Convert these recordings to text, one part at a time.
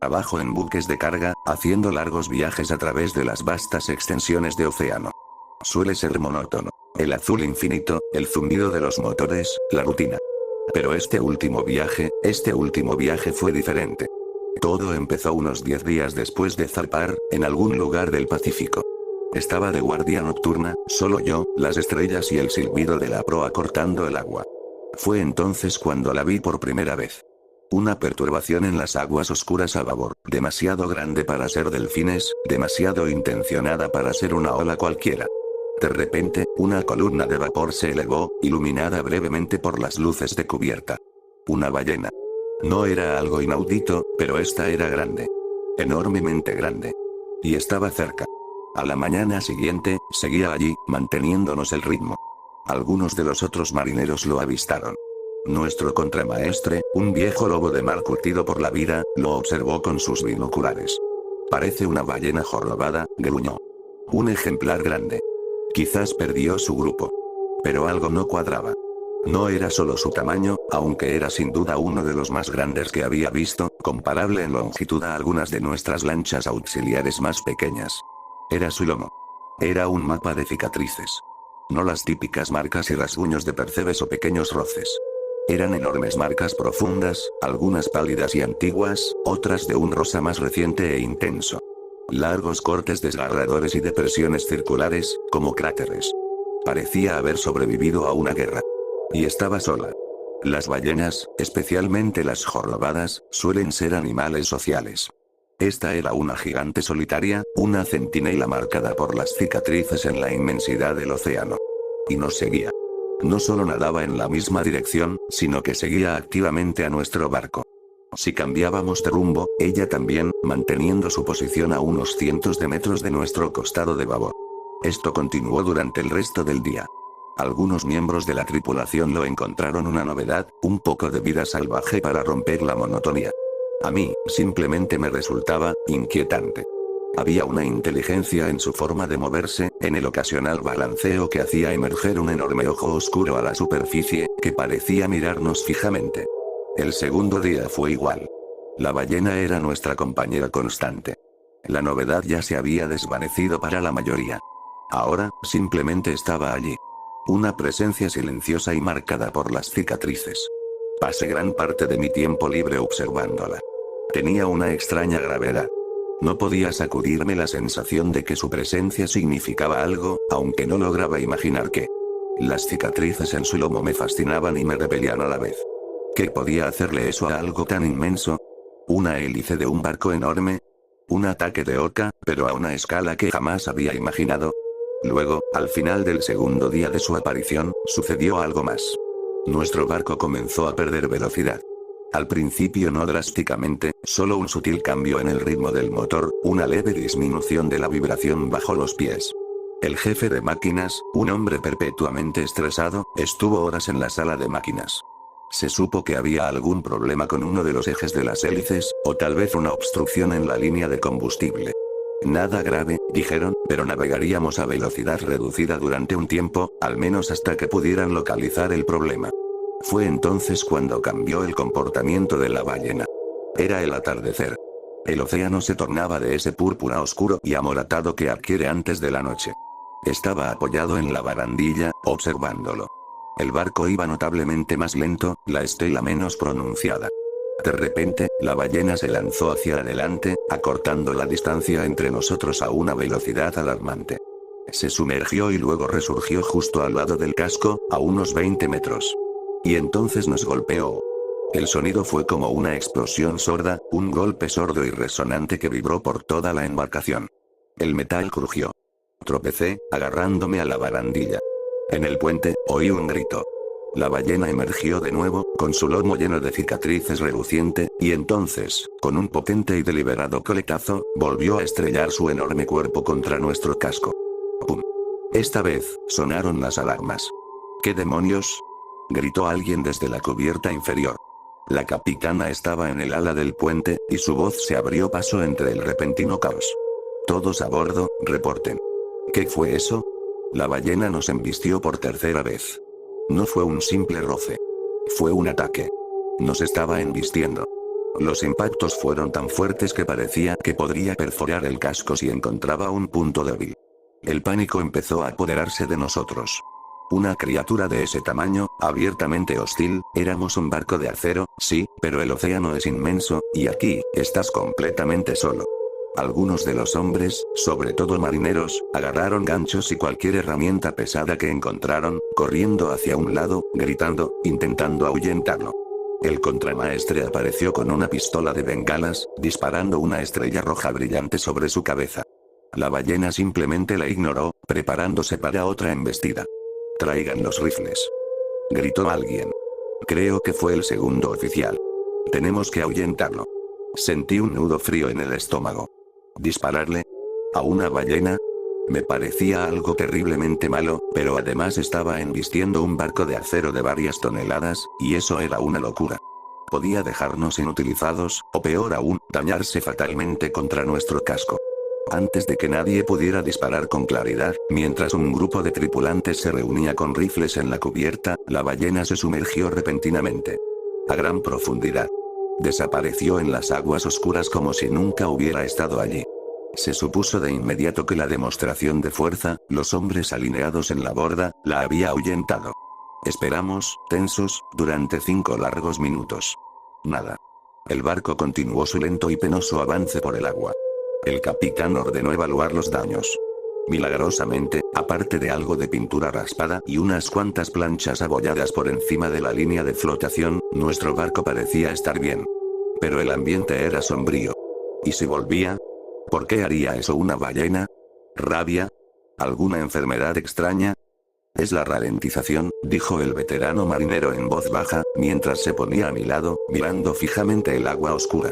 trabajo en buques de carga, haciendo largos viajes a través de las vastas extensiones de océano. Suele ser monótono. El azul infinito, el zumbido de los motores, la rutina. Pero este último viaje fue diferente. Todo empezó unos 10 días después de zarpar, en algún lugar del Pacífico. Estaba de guardia nocturna, solo yo, las estrellas y el silbido de la proa cortando el agua. Fue entonces cuando la vi por primera vez. Una perturbación en las aguas oscuras a babor, demasiado grande para ser delfines, demasiado intencionada para ser una ola cualquiera. De repente, una columna de vapor se elevó, iluminada brevemente por las luces de cubierta. Una ballena. No era algo inaudito, pero esta era grande. Enormemente grande. Y estaba cerca. A la mañana siguiente, seguía allí, manteniéndonos el ritmo. Algunos de los otros marineros lo avistaron. Nuestro contramaestre, un viejo lobo de mar curtido por la vida, lo observó con sus binoculares. Parece una ballena jorobada, gruñó. Un ejemplar grande. Quizás perdió su grupo. Pero algo no cuadraba. No era solo su tamaño, aunque era sin duda uno de los más grandes que había visto, comparable en longitud a algunas de nuestras lanchas auxiliares más pequeñas. Era su lomo. Era un mapa de cicatrices. No las típicas marcas y rasguños de percebes o pequeños roces. Eran enormes marcas profundas, algunas pálidas y antiguas, otras de un rosa más reciente e intenso. Largos cortes desgarradores y depresiones circulares, como cráteres. Parecía haber sobrevivido a una guerra. Y estaba sola. Las ballenas, especialmente las jorobadas, suelen ser animales sociales. Esta era una gigante solitaria, una centinela marcada por las cicatrices en la inmensidad del océano. Y nos seguía. No solo nadaba en la misma dirección, sino que seguía activamente a nuestro barco. Si cambiábamos de rumbo, ella también, manteniendo su posición a unos cientos de metros de nuestro costado de babor. Esto continuó durante el resto del día. Algunos miembros de la tripulación lo encontraron una novedad, un poco de vida salvaje para romper la monotonía. A mí, simplemente me resultaba inquietante. Había una inteligencia en su forma de moverse, en el ocasional balanceo que hacía emerger un enorme ojo oscuro a la superficie, que parecía mirarnos fijamente. El segundo día fue igual. La ballena era nuestra compañera constante. La novedad ya se había desvanecido para la mayoría. Ahora, simplemente estaba allí. Una presencia silenciosa y marcada por las cicatrices. Pasé gran parte de mi tiempo libre observándola. Tenía una extraña gravedad. No podía sacudirme la sensación de que su presencia significaba algo, aunque no lograba imaginar qué. Las cicatrices en su lomo me fascinaban y me repelían a la vez. ¿Qué podía hacerle eso a algo tan inmenso? ¿Una hélice de un barco enorme? ¿Un ataque de orca, pero a una escala que jamás había imaginado? Luego, al final del segundo día de su aparición, sucedió algo más. Nuestro barco comenzó a perder velocidad. Al principio no drásticamente, solo un sutil cambio en el ritmo del motor, una leve disminución de la vibración bajo los pies. El jefe de máquinas, un hombre perpetuamente estresado, estuvo horas en la sala de máquinas. Se supo que había algún problema con uno de los ejes de las hélices, o tal vez una obstrucción en la línea de combustible. Nada grave, dijeron, pero navegaríamos a velocidad reducida durante un tiempo, al menos hasta que pudieran localizar el problema. Fue entonces cuando cambió el comportamiento de la ballena. Era el atardecer. El océano se tornaba de ese púrpura oscuro y amoratado que adquiere antes de la noche. Estaba apoyado en la barandilla, observándolo. El barco iba notablemente más lento, la estela menos pronunciada. De repente, la ballena se lanzó hacia adelante, acortando la distancia entre nosotros a una velocidad alarmante. Se sumergió y luego resurgió justo al lado del casco, a unos 20 metros. Y entonces nos golpeó. El sonido fue como una explosión sorda, un golpe sordo y resonante que vibró por toda la embarcación. El metal crujió. Tropecé, agarrándome a la barandilla. En el puente, oí un grito. La ballena emergió de nuevo, con su lomo lleno de cicatrices reluciente, y entonces, con un potente y deliberado coletazo, volvió a estrellar su enorme cuerpo contra nuestro casco. ¡Pum! Esta vez, sonaron las alarmas. ¿Qué demonios?, gritó alguien desde la cubierta inferior. La capitana estaba en el ala del puente, y su voz se abrió paso entre el repentino caos. Todos a bordo, reporten. ¿Qué fue eso? La ballena nos embistió por tercera vez. No fue un simple roce. Fue un ataque. Nos estaba embistiendo. Los impactos fueron tan fuertes que parecía que podría perforar el casco si encontraba un punto débil. El pánico empezó a apoderarse de nosotros. Una criatura de ese tamaño, abiertamente hostil, éramos un barco de acero, sí, pero el océano es inmenso, y aquí, estás completamente solo. Algunos de los hombres, sobre todo marineros, agarraron ganchos y cualquier herramienta pesada que encontraron, corriendo hacia un lado, gritando, intentando ahuyentarlo. El contramaestre apareció con una pistola de bengalas, disparando una estrella roja brillante sobre su cabeza. La ballena simplemente la ignoró, preparándose para otra embestida. «Traigan los rifles», gritó alguien. Creo que fue el segundo oficial. «Tenemos que ahuyentarlo». Sentí un nudo frío en el estómago. ¿Dispararle? ¿A una ballena? Me parecía algo terriblemente malo, pero además estaba embistiendo un barco de acero de varias toneladas, y eso era una locura. Podía dejarnos inutilizados, o peor aún, dañarse fatalmente contra nuestro casco. Antes de que nadie pudiera disparar con claridad, mientras un grupo de tripulantes se reunía con rifles en la cubierta, la ballena se sumergió repentinamente. A gran profundidad. Desapareció en las aguas oscuras como si nunca hubiera estado allí. Se supuso de inmediato que la demostración de fuerza, los hombres alineados en la borda, la había ahuyentado. Esperamos, tensos, durante 5 largos minutos. Nada. El barco continuó su lento y penoso avance por el agua. El capitán ordenó evaluar los daños. Milagrosamente, aparte de algo de pintura raspada y unas cuantas planchas abolladas por encima de la línea de flotación, nuestro barco parecía estar bien. Pero el ambiente era sombrío. ¿Y si volvía? ¿Por qué haría eso una ballena? ¿Rabia? ¿Alguna enfermedad extraña? Es la ralentización, dijo el veterano marinero en voz baja, mientras se ponía a mi lado, mirando fijamente el agua oscura.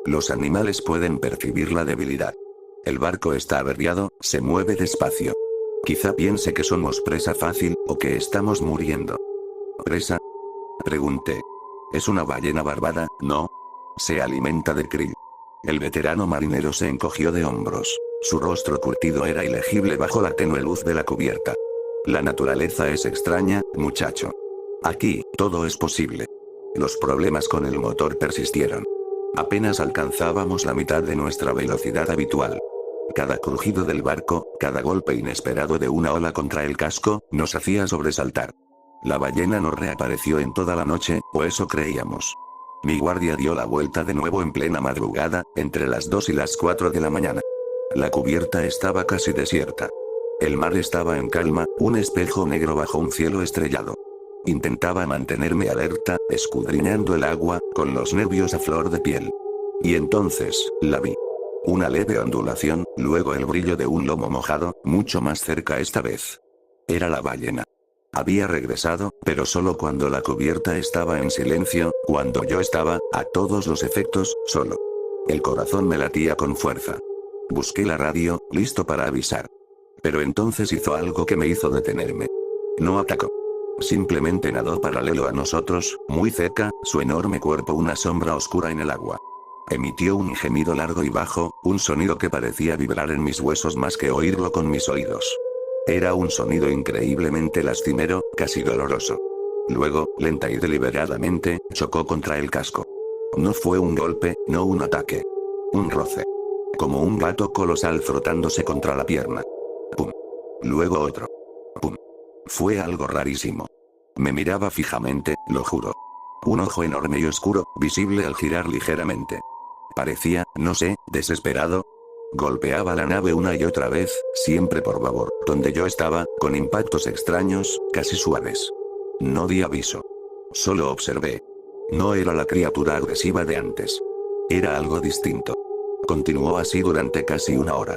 Los animales pueden percibir la debilidad. El barco está averiado, se mueve despacio. Quizá piense que somos presa fácil, o que estamos muriendo. ¿Presa? Pregunté. Es una ballena barbada, ¿no? Se alimenta de krill. El veterano marinero se encogió de hombros. Su rostro curtido era ilegible bajo la tenue luz de la cubierta. La naturaleza es extraña, muchacho. Aquí, todo es posible. Los problemas con el motor persistieron. Apenas alcanzábamos la mitad de nuestra velocidad habitual. Cada crujido del barco, cada golpe inesperado de una ola contra el casco, nos hacía sobresaltar. La ballena no reapareció en toda la noche, o eso creíamos. Mi guardia dio la vuelta de nuevo en plena madrugada, entre las 2 y las 4 de la mañana. La cubierta estaba casi desierta. El mar estaba en calma, un espejo negro bajo un cielo estrellado. Intentaba mantenerme alerta, escudriñando el agua, con los nervios a flor de piel. Y entonces, la vi. Una leve ondulación, luego el brillo de un lomo mojado, mucho más cerca esta vez. Era la ballena. Había regresado, pero solo cuando la cubierta estaba en silencio, cuando yo estaba, a todos los efectos, solo. El corazón me latía con fuerza. Busqué la radio, listo para avisar. Pero entonces hizo algo que me hizo detenerme. No atacó. Simplemente nadó paralelo a nosotros, muy cerca, su enorme cuerpo una sombra oscura en el agua. Emitió un gemido largo y bajo, un sonido que parecía vibrar en mis huesos más que oírlo con mis oídos. Era un sonido increíblemente lastimero, casi doloroso. Luego, lenta y deliberadamente, chocó contra el casco. No fue un golpe, no un ataque. Un roce. Como un gato colosal frotándose contra la pierna. Pum. Luego otro. Pum. Fue algo rarísimo. Me miraba fijamente, lo juro. Un ojo enorme y oscuro, visible al girar ligeramente. Parecía, no sé, desesperado. Golpeaba la nave una y otra vez, siempre por babor, donde yo estaba, con impactos extraños, casi suaves. No di aviso. Solo observé. No era la criatura agresiva de antes. Era algo distinto. Continuó así durante casi una hora.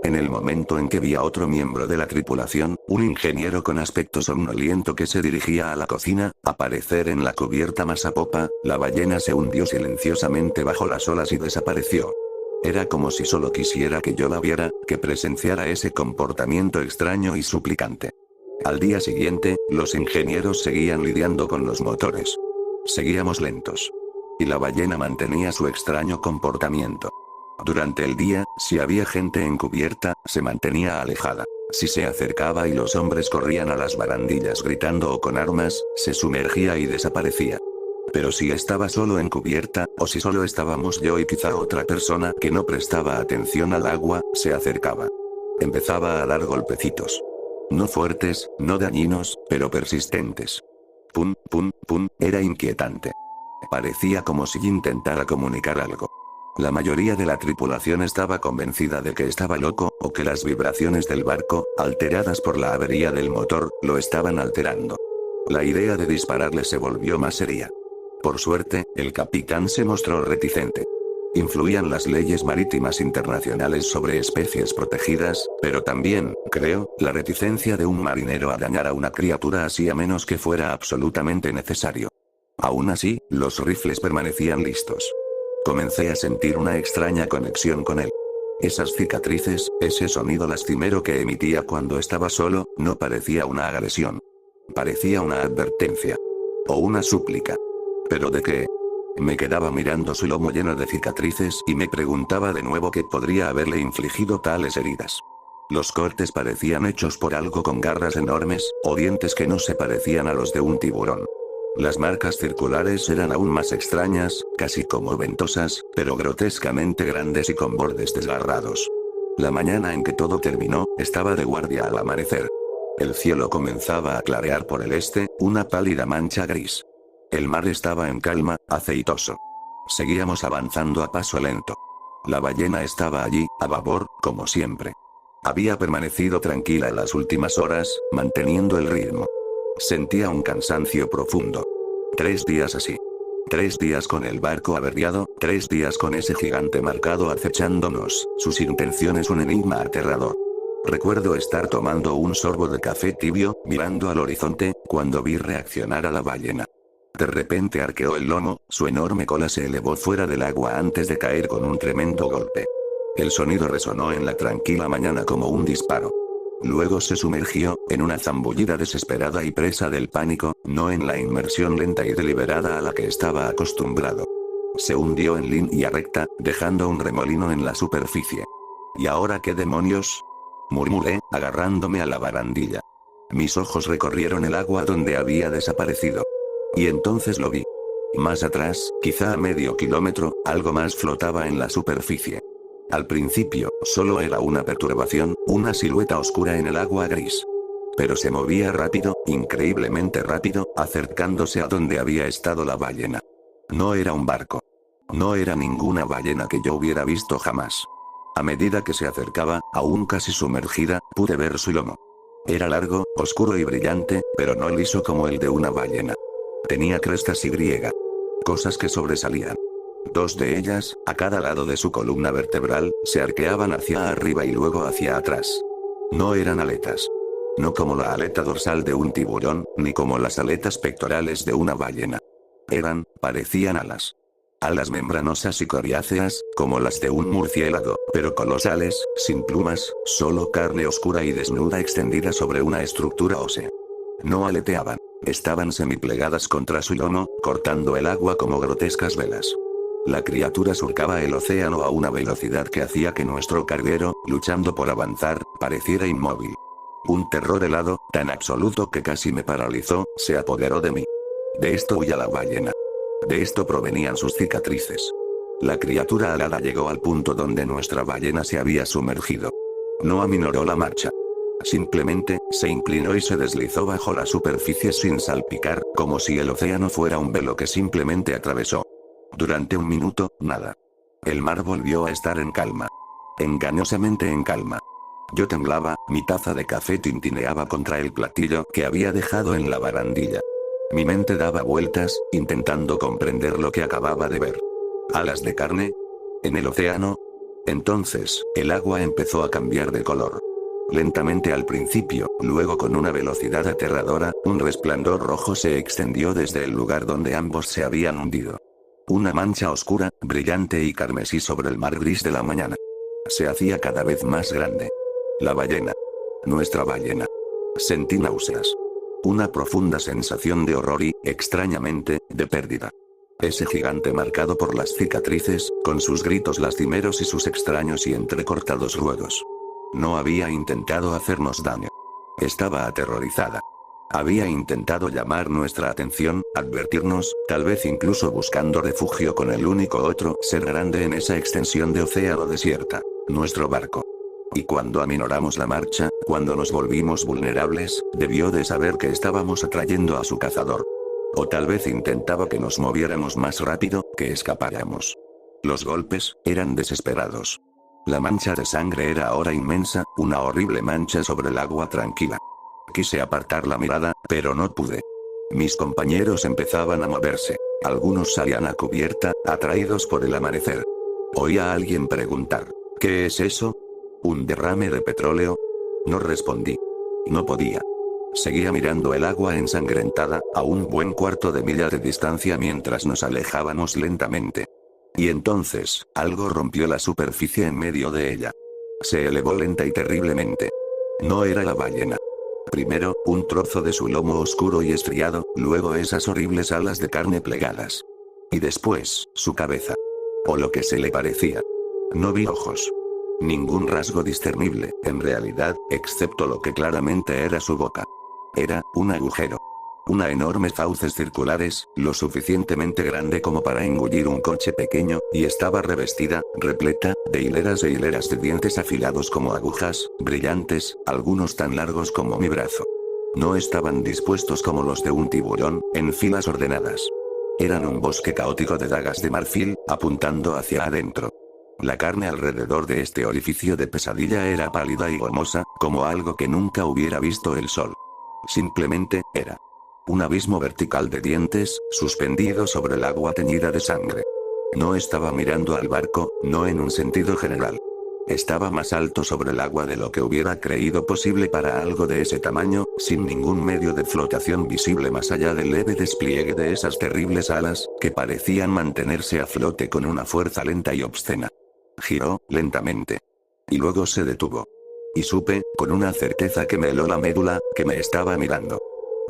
En el momento en que vi a otro miembro de la tripulación, un ingeniero con aspecto somnoliento que se dirigía a la cocina, aparecer en la cubierta más a popa, la ballena se hundió silenciosamente bajo las olas y desapareció. Era como si solo quisiera que yo la viera, que presenciara ese comportamiento extraño y suplicante. Al día siguiente, los ingenieros seguían lidiando con los motores. Seguíamos lentos. Y la ballena mantenía su extraño comportamiento. Durante el día, si había gente en cubierta, se mantenía alejada. Si se acercaba y los hombres corrían a las barandillas gritando o con armas, se sumergía y desaparecía. Pero si estaba solo en cubierta, o si solo estábamos yo y quizá otra persona que no prestaba atención al agua, se acercaba. Empezaba a dar golpecitos. No fuertes, no dañinos, pero persistentes. Pum, pum, pum, era inquietante. Parecía como si intentara comunicar algo. La mayoría de la tripulación estaba convencida de que estaba loco, o que las vibraciones del barco, alteradas por la avería del motor, lo estaban alterando. La idea de dispararle se volvió más seria. Por suerte, el capitán se mostró reticente. Influían las leyes marítimas internacionales sobre especies protegidas, pero también, creo, la reticencia de un marinero a dañar a una criatura así a menos que fuera absolutamente necesario. Aún así, los rifles permanecían listos. Comencé a sentir una extraña conexión con él. Esas cicatrices, ese sonido lastimero que emitía cuando estaba solo, no parecía una agresión. Parecía una advertencia. O una súplica. ¿Pero de qué? Me quedaba mirando su lomo lleno de cicatrices y me preguntaba de nuevo qué podría haberle infligido tales heridas. Los cortes parecían hechos por algo con garras enormes, o dientes que no se parecían a los de un tiburón. Las marcas circulares eran aún más extrañas, casi como ventosas, pero grotescamente grandes y con bordes desgarrados. La mañana en que todo terminó, estaba de guardia al amanecer. El cielo comenzaba a clarear por el este, una pálida mancha gris. El mar estaba en calma, aceitoso. Seguíamos avanzando a paso lento. La ballena estaba allí, a babor, como siempre. Había permanecido tranquila en las últimas horas, manteniendo el ritmo. Sentía un cansancio profundo. 3 días así. 3 días con el barco averiado, 3 días con ese gigante marcado acechándonos, sus intenciones un enigma aterrador. Recuerdo estar tomando un sorbo de café tibio, mirando al horizonte, cuando vi reaccionar a la ballena. De repente arqueó el lomo, su enorme cola se elevó fuera del agua antes de caer con un tremendo golpe. El sonido resonó en la tranquila mañana como un disparo. Luego se sumergió, en una zambullida desesperada y presa del pánico, no en la inmersión lenta y deliberada a la que estaba acostumbrado. Se hundió en línea recta, dejando un remolino en la superficie. ¿Y ahora qué demonios? Murmuré, agarrándome a la barandilla. Mis ojos recorrieron el agua donde había desaparecido. Y entonces lo vi. Más atrás, quizá a medio kilómetro, algo más flotaba en la superficie. Al principio, solo era una perturbación, una silueta oscura en el agua gris. Pero se movía rápido, increíblemente rápido, acercándose a donde había estado la ballena. No era un barco. No era ninguna ballena que yo hubiera visto jamás. A medida que se acercaba, aún casi sumergida, pude ver su lomo. Era largo, oscuro y brillante, pero no liso como el de una ballena. Tenía crestas y cosas que sobresalían. 2 de ellas, a cada lado de su columna vertebral, se arqueaban hacia arriba y luego hacia atrás. No eran aletas. No como la aleta dorsal de un tiburón, ni como las aletas pectorales de una ballena. Parecían alas. Alas membranosas y coriáceas, como las de un murciélago, pero colosales, sin plumas, solo carne oscura y desnuda extendida sobre una estructura ósea. No aleteaban. Estaban semiplegadas contra su lomo, cortando el agua como grotescas velas. La criatura surcaba el océano a una velocidad que hacía que nuestro carguero, luchando por avanzar, pareciera inmóvil. Un terror helado, tan absoluto que casi me paralizó, se apoderó de mí. De esto huía la ballena. De esto provenían sus cicatrices. La criatura alada llegó al punto donde nuestra ballena se había sumergido. No aminoró la marcha. Simplemente, se inclinó y se deslizó bajo la superficie sin salpicar, como si el océano fuera un velo que simplemente atravesó. Durante un minuto, nada. El mar volvió a estar en calma. Engañosamente en calma. Yo temblaba, mi taza de café tintineaba contra el platillo que había dejado en la barandilla. Mi mente daba vueltas, intentando comprender lo que acababa de ver. ¿Alas de carne? ¿En el océano? Entonces, el agua empezó a cambiar de color. Lentamente al principio, luego con una velocidad aterradora, un resplandor rojo se extendió desde el lugar donde ambos se habían hundido. Una mancha oscura, brillante y carmesí sobre el mar gris de la mañana. Se hacía cada vez más grande. La ballena. Nuestra ballena. Sentí náuseas. Una profunda sensación de horror y, extrañamente, de pérdida. Ese gigante marcado por las cicatrices, con sus gritos lastimeros y sus extraños y entrecortados ruegos. No había intentado hacernos daño. Estaba aterrorizada. Había intentado llamar nuestra atención, advertirnos, tal vez incluso buscando refugio con el único otro ser grande en esa extensión de océano desierta, nuestro barco. Y cuando aminoramos la marcha, cuando nos volvimos vulnerables, debió de saber que estábamos atrayendo a su cazador. O tal vez intentaba que nos moviéramos más rápido, que escapáramos. Los golpes eran desesperados. La mancha de sangre era ahora inmensa, una horrible mancha sobre el agua tranquila. Quise apartar la mirada, pero no pude. Mis compañeros empezaban a moverse. Algunos salían a cubierta, atraídos por el amanecer. Oí a alguien preguntar: ¿qué es eso? ¿Un derrame de petróleo? No respondí. No podía. Seguía mirando el agua ensangrentada, a un buen cuarto de milla de distancia mientras nos alejábamos lentamente. Y entonces, algo rompió la superficie en medio de ella. Se elevó lenta y terriblemente. No era la ballena. Primero, un trozo de su lomo oscuro y estriado, luego esas horribles alas de carne plegadas. Y después, su cabeza. O lo que se le parecía. No vi ojos. Ningún rasgo discernible, en realidad, excepto lo que claramente era su boca. Era un agujero. Una enorme fauces circulares, lo suficientemente grande como para engullir un coche pequeño, y estaba revestida, repleta, de hileras e hileras de dientes afilados como agujas, brillantes, algunos tan largos como mi brazo. No estaban dispuestos como los de un tiburón, en filas ordenadas. Eran un bosque caótico de dagas de marfil, apuntando hacia adentro. La carne alrededor de este orificio de pesadilla era pálida y gomosa, como algo que nunca hubiera visto el sol. Simplemente, era un abismo vertical de dientes, suspendido sobre el agua teñida de sangre. No estaba mirando al barco, no en un sentido general. Estaba más alto sobre el agua de lo que hubiera creído posible para algo de ese tamaño, sin ningún medio de flotación visible más allá del leve despliegue de esas terribles alas, que parecían mantenerse a flote con una fuerza lenta y obscena. Giró, lentamente. Y luego se detuvo. Y supe, con una certeza que me heló la médula, que me estaba mirando.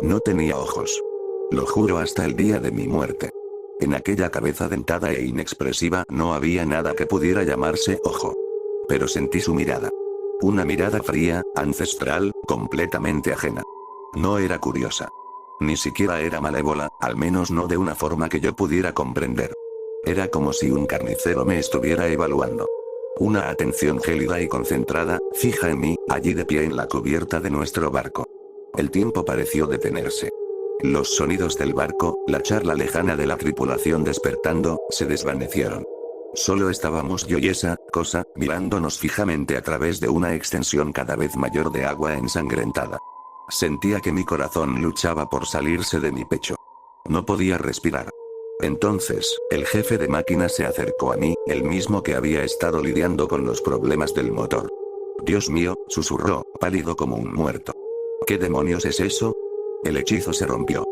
No tenía ojos. Lo juro hasta el día de mi muerte. En aquella cabeza dentada e inexpresiva no había nada que pudiera llamarse ojo. Pero sentí su mirada. Una mirada fría, ancestral, completamente ajena. No era curiosa. Ni siquiera era malévola, al menos no de una forma que yo pudiera comprender. Era como si un carnicero me estuviera evaluando. Una atención gélida y concentrada, fija en mí, allí de pie en la cubierta de nuestro barco. El tiempo pareció detenerse. Los sonidos del barco, la charla lejana de la tripulación despertando, se desvanecieron. Solo estábamos yo y esa cosa, mirándonos fijamente a través de una extensión cada vez mayor de agua ensangrentada. Sentía que mi corazón luchaba por salirse de mi pecho. No podía respirar. Entonces, el jefe de máquinas se acercó a mí, el mismo que había estado lidiando con los problemas del motor. «Dios mío», susurró, pálido como un muerto. «¿Qué demonios es eso?» El hechizo se rompió.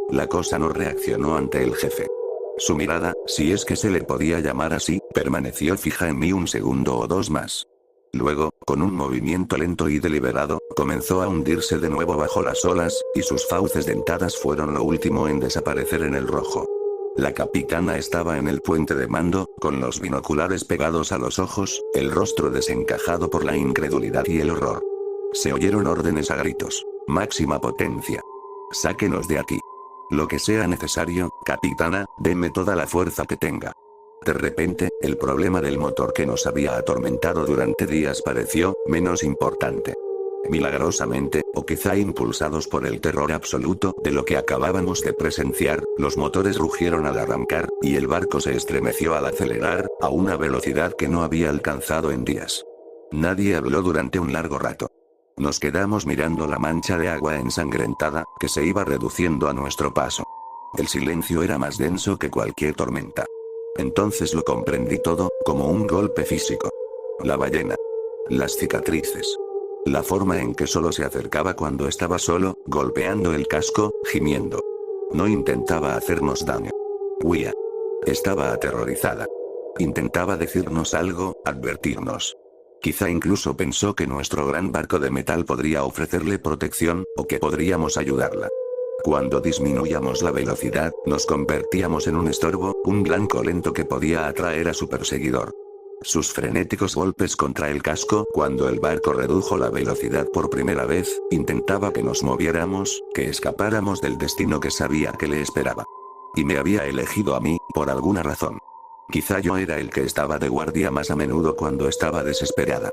La cosa no reaccionó ante el jefe. Su mirada, si es que se le podía llamar así, permaneció fija en mí un segundo o dos más. Luego, con un movimiento lento y deliberado, comenzó a hundirse de nuevo bajo las olas, y sus fauces dentadas fueron lo último en desaparecer en el rojo. La capitana estaba en el puente de mando, con los binoculares pegados a los ojos, el rostro desencajado por la incredulidad y el horror. Se oyeron órdenes a gritos. «Máxima potencia. Sáquenos de aquí. Lo que sea necesario, capitana, deme toda la fuerza que tenga». De repente, el problema del motor que nos había atormentado durante días pareció menos importante. Milagrosamente, o quizá impulsados por el terror absoluto de lo que acabábamos de presenciar, los motores rugieron al arrancar, y el barco se estremeció al acelerar, a una velocidad que no había alcanzado en días. Nadie habló durante un largo rato. Nos quedamos mirando la mancha de agua ensangrentada, que se iba reduciendo a nuestro paso. El silencio era más denso que cualquier tormenta. Entonces lo comprendí todo, como un golpe físico. La ballena. Las cicatrices. La forma en que solo se acercaba cuando estaba solo, golpeando el casco, gimiendo. No intentaba hacernos daño. Huía. Estaba aterrorizada. Intentaba decirnos algo, advertirnos. Quizá incluso pensó que nuestro gran barco de metal podría ofrecerle protección, o que podríamos ayudarla. Cuando disminuíamos la velocidad, nos convertíamos en un estorbo, un blanco lento que podía atraer a su perseguidor. Sus frenéticos golpes contra el casco cuando el barco redujo la velocidad por primera vez, intentaba que nos moviéramos, que escapáramos del destino que sabía que le esperaba. Y me había elegido a mí, por alguna razón. Quizá yo era el que estaba de guardia más a menudo cuando estaba desesperada.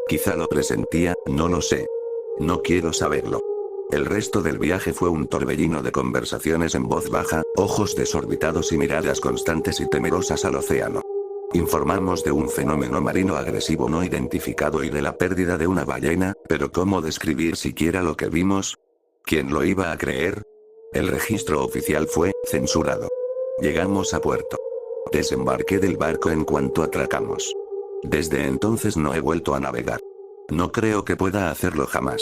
Quizá lo presentía, no lo sé. No quiero saberlo. El resto del viaje fue un torbellino de conversaciones en voz baja, ojos desorbitados y miradas constantes y temerosas al océano. Informamos de un fenómeno marino agresivo no identificado y de la pérdida de una ballena, pero ¿cómo describir siquiera lo que vimos? ¿Quién lo iba a creer? El registro oficial fue censurado. Llegamos a puerto. Desembarqué del barco en cuanto atracamos. Desde entonces no he vuelto a navegar. No creo que pueda hacerlo jamás.